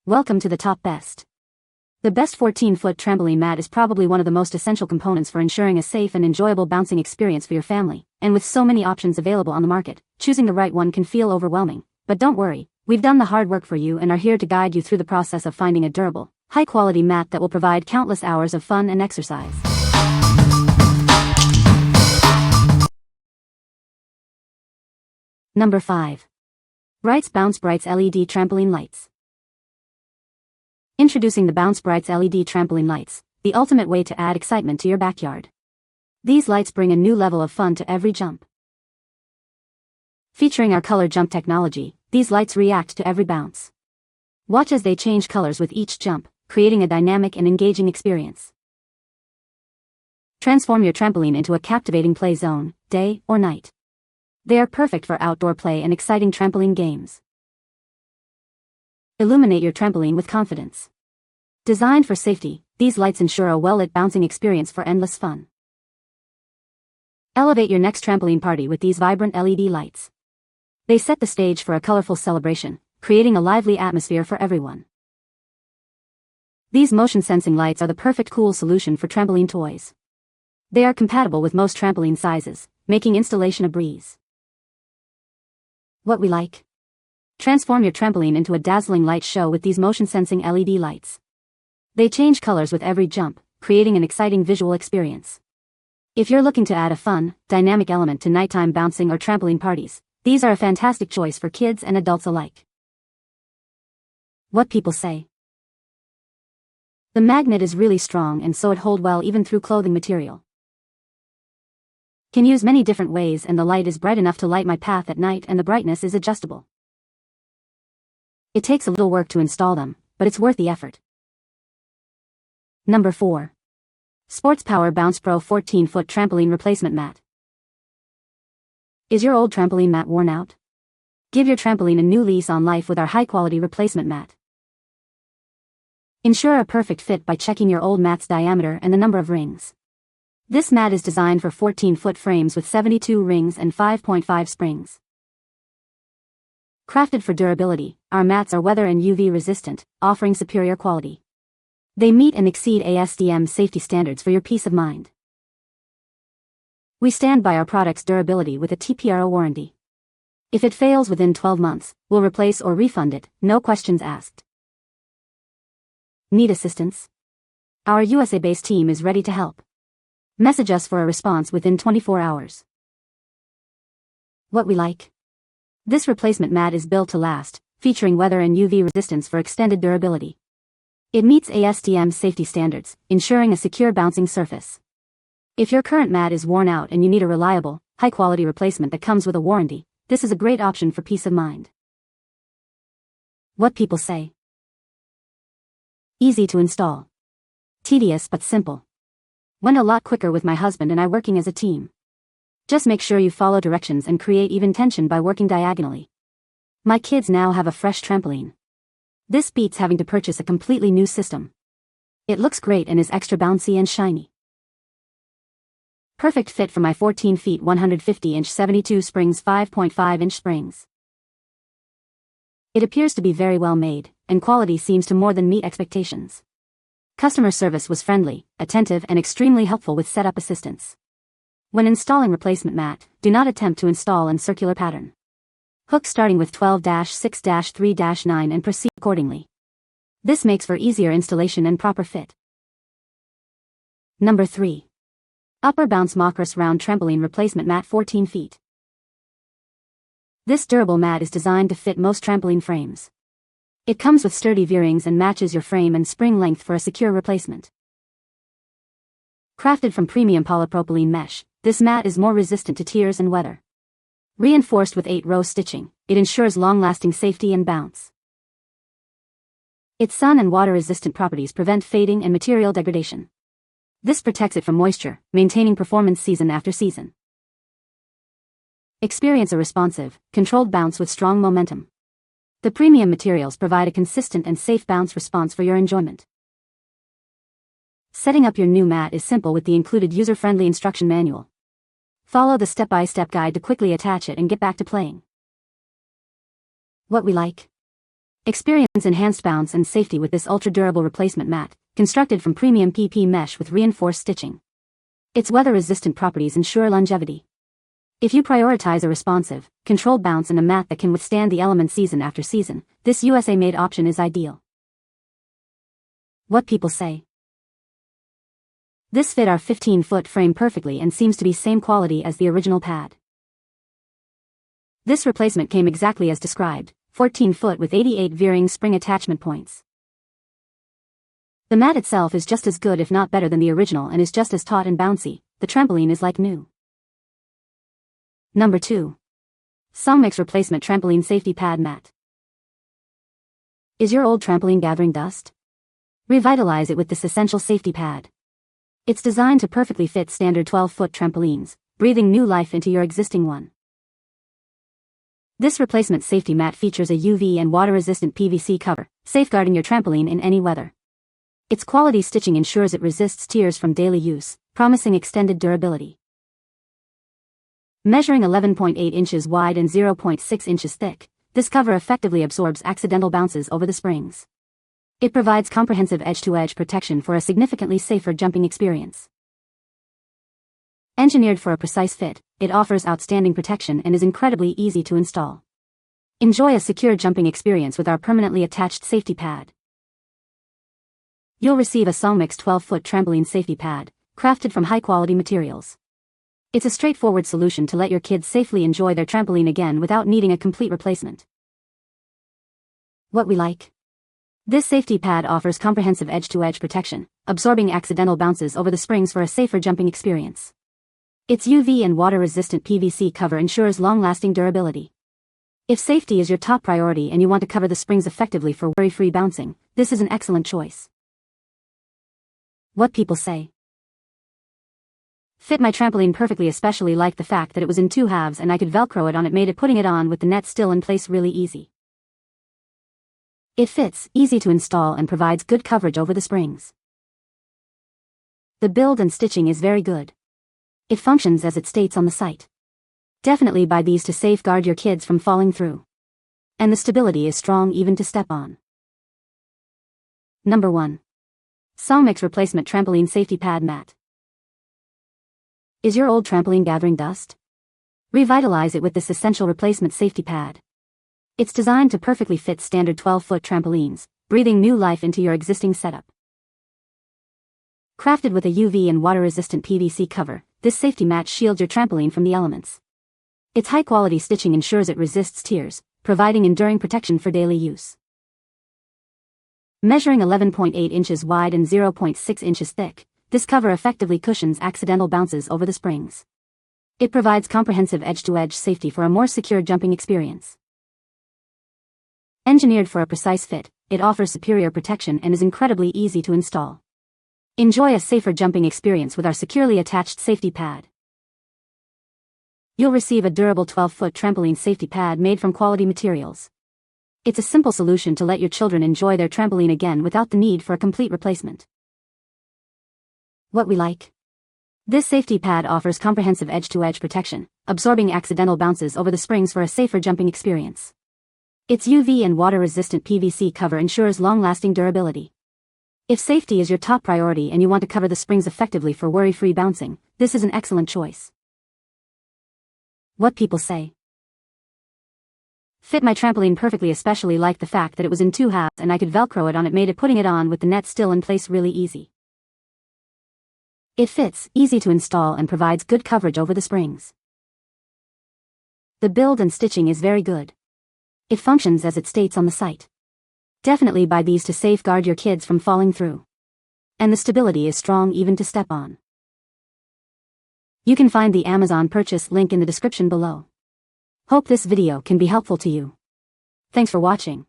Welcome to the top best. The best 14-foot trampoline mat is probably one of the most essential components for ensuring a safe and enjoyable bouncing experience for your family, and with so many options available on the market, choosing the right one can feel overwhelming. But don't worry, we've done the hard work for you and are here to guide you through the process of finding a durable, high-quality mat that will provide countless hours of fun and exercise. Number 5. Brightz BounceBrightz LED Trampoline Lights. Introducing the BounceBrightz LED Trampoline Lights, the ultimate way to add excitement to your backyard. These lights bring a new level of fun to every jump. Featuring our color jump technology, these lights react to every bounce. Watch as they change colors with each jump, creating a dynamic and engaging experience. Transform your trampoline into a captivating play zone, day or night. They are perfect for outdoor play and exciting trampoline games. Illuminate your trampoline with confidence. Designed for safety, these lights ensure a well-lit bouncing experience for endless fun. Elevate your next trampoline party with these vibrant LED lights. They set the stage for a colorful celebration, creating a lively atmosphere for everyone. These motion-sensing lights are the perfect cool solution for trampoline toys. They are compatible with most trampoline sizes, making installation a breeze. What we like? Transform your trampoline into a dazzling light show with these motion-sensing LED lights. They change colors with every jump, creating an exciting visual experience. If you're looking to add a fun, dynamic element to nighttime bouncing or trampoline parties, these are a fantastic choice for kids and adults alike. What people say? The magnet is really strong and so it holds well even through clothing material. Can use many different ways and the light is bright enough to light my path at night and the brightness is adjustable. It takes a little work to install them, but it's worth the effort. Number 4. Sportspower BouncePro 14-foot Trampoline Replacement Mat. Is your old trampoline mat worn out? Give your trampoline a new lease on life with our high-quality replacement mat. Ensure a perfect fit by checking your old mat's diameter and the number of rings. This mat is designed for 14-foot frames with 72 rings and 5.5 springs. Crafted for durability, our mats are weather and UV resistant, offering superior quality. They meet and exceed ASTM safety standards for your peace of mind. We stand by our product's durability with a TPRO warranty. If it fails within 12 months, we'll replace or refund it, no questions asked. Need assistance? Our USA-based team is ready to help. Message us for a response within 24 hours. What we like? This replacement mat is built to last, featuring weather and UV resistance for extended durability. It meets ASTM safety standards, ensuring a secure bouncing surface. If your current mat is worn out and you need a reliable, high-quality replacement that comes with a warranty, this is a great option for peace of mind. What people say? Easy to install. Tedious but simple. Went a lot quicker with my husband and I working as a team. Just make sure you follow directions and create even tension by working diagonally. My kids now have a fresh trampoline. This beats having to purchase a completely new system. It looks great and is extra bouncy and shiny. Perfect fit for my 14 feet 150-inch 72 springs 5.5-inch springs. It appears to be very well made, and quality seems to more than meet expectations. Customer service was friendly, attentive and extremely helpful with setup assistance. When installing replacement mat, do not attempt to install in circular pattern. Hook starting with 12-6-3-9 and proceed accordingly. This makes for easier installation and proper fit. Number 3. Upper Bounce Machrus Round Trampoline Replacement Mat 14 feet. This durable mat is designed to fit most trampoline frames. It comes with sturdy V-rings and matches your frame and spring length for a secure replacement. Crafted from premium polypropylene mesh, this mat is more resistant to tears and weather. Reinforced with 8-row stitching, it ensures long-lasting safety and bounce. Its sun and water-resistant properties prevent fading and material degradation. This protects it from moisture, maintaining performance season after season. Experience a responsive, controlled bounce with strong momentum. The premium materials provide a consistent and safe bounce response for your enjoyment. Setting up your new mat is simple with the included user-friendly instruction manual. Follow the step-by-step guide to quickly attach it and get back to playing. What we like? Experience enhanced bounce and safety with this ultra-durable replacement mat, constructed from premium PP mesh with reinforced stitching. Its weather-resistant properties ensure longevity. If you prioritize a responsive, controlled bounce and a mat that can withstand the elements season after season, this USA-made option is ideal. What people say. This fit our 15-foot frame perfectly and seems to be same quality as the original pad. This replacement came exactly as described, 14 foot with 88 veering spring attachment points. The mat itself is just as good if not better than the original and is just as taut and bouncy. The trampoline is like new. Number 2. SONGMICS Replacement Trampoline Safety Pad Mat. Is your old trampoline gathering dust? Revitalize it with this essential safety pad. It's designed to perfectly fit standard 12-foot trampolines, breathing new life into your existing one. This replacement safety mat features a UV and water-resistant PVC cover, safeguarding your trampoline in any weather. Its quality stitching ensures it resists tears from daily use, promising extended durability. Measuring 11.8 inches wide and 0.6 inches thick, this cover effectively absorbs accidental bounces over the springs. It provides comprehensive edge-to-edge protection for a significantly safer jumping experience. Engineered for a precise fit, it offers outstanding protection and is incredibly easy to install. Enjoy a secure jumping experience with our permanently attached safety pad. You'll receive a SONGMICS 12-foot trampoline safety pad, crafted from high-quality materials. It's a straightforward solution to let your kids safely enjoy their trampoline again without needing a complete replacement. What we like. This safety pad offers comprehensive edge-to-edge protection, absorbing accidental bounces over the springs for a safer jumping experience. Its UV and water-resistant PVC cover ensures long-lasting durability. If safety is your top priority and you want to cover the springs effectively for worry-free bouncing, this is an excellent choice. What people say. Fit my trampoline perfectly, especially liked the fact that it was in 2 halves and I could velcro it on. It made it putting it on with the net still in place really easy. It fits, easy to install and provides good coverage over the springs. The build and stitching is very good. It functions as it states on the site. Definitely buy these to safeguard your kids from falling through. And the stability is strong even to step on. Number 1. SONGMICS Replacement Trampoline Safety Pad Mat. Is your old trampoline gathering dust? Revitalize it with this essential replacement safety pad. It's designed to perfectly fit standard 12-foot trampolines, breathing new life into your existing setup. Crafted with a UV and water-resistant PVC cover, this safety mat shields your trampoline from the elements. Its high-quality stitching ensures it resists tears, providing enduring protection for daily use. Measuring 11.8 inches wide and 0.6 inches thick, this cover effectively cushions accidental bounces over the springs. It provides comprehensive edge-to-edge safety for a more secure jumping experience. Engineered for a precise fit, it offers superior protection and is incredibly easy to install. Enjoy a safer jumping experience with our securely attached safety pad. You'll receive a durable 12-foot trampoline safety pad made from quality materials. It's a simple solution to let your children enjoy their trampoline again without the need for a complete replacement. What we like. This safety pad offers comprehensive edge-to-edge protection, absorbing accidental bounces over the springs for a safer jumping experience. Its UV and water-resistant PVC cover ensures long-lasting durability. If safety is your top priority and you want to cover the springs effectively for worry-free bouncing, this is an excellent choice. What people say. Fit my trampoline perfectly, especially liked the fact that it was in 2 halves and I could velcro it on. It made it putting it on with the net still in place really easy. It fits, easy to install and provides good coverage over the springs. The build and stitching is very good. It functions as it states on the site. Definitely buy these to safeguard your kids from falling through. And the stability is strong even to step on. You can find the Amazon purchase link in the description below. Hope this video can be helpful to you. Thanks for watching.